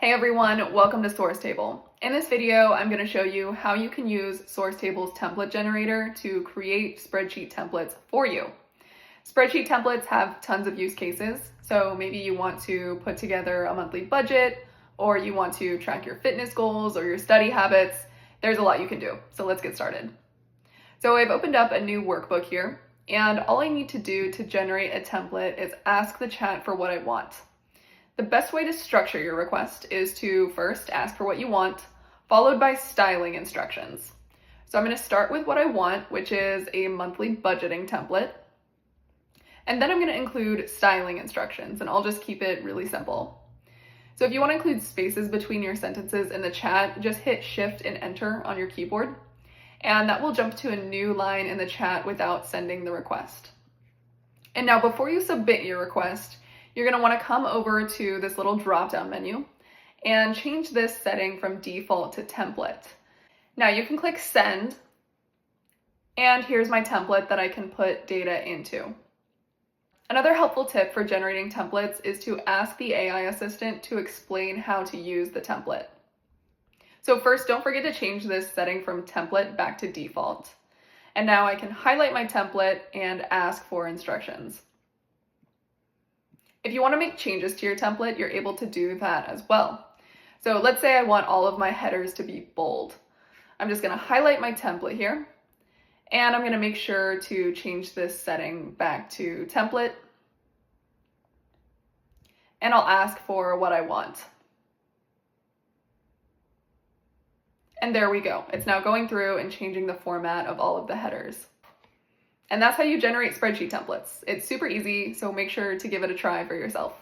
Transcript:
Hey everyone, welcome to Sourcetable. In this video, I'm going to show you how you can use Sourcetable's template generator to create spreadsheet templates for you. Spreadsheet templates have tons of use cases, so maybe you want to put together a monthly budget, or you want to track your fitness goals or your study habits. There's a lot you can do, so let's get started. So I've opened up a new workbook here, and all I need to do to generate a template is ask the chat for what I want. The best way to structure your request is to first ask for what you want, followed by styling instructions. So I'm going to start with what I want, which is a monthly budgeting template. And then I'm going to include styling instructions, and I'll just keep it really simple. So if you want to include spaces between your sentences in the chat, just hit Shift and Enter on your keyboard, and that will jump to a new line in the chat without sending the request. And now before you submit your request, you're going to want to come over to this little drop-down menu and change this setting from default to template. Now you can click send, and here's my template that I can put data into. Another helpful tip for generating templates is to ask the AI assistant to explain how to use the template. So first, don't forget to change this setting from template back to default. And now I can highlight my template and ask for instructions. If you want to make changes to your template, you're able to do that as well. So let's say I want all of my headers to be bold. I'm just going to highlight my template here, and I'm going to make sure to change this setting back to template, and I'll ask for what I want. And there we go. It's now going through and changing the format of all of the headers. And that's how you generate spreadsheet templates. It's super easy, so make sure to give it a try for yourself.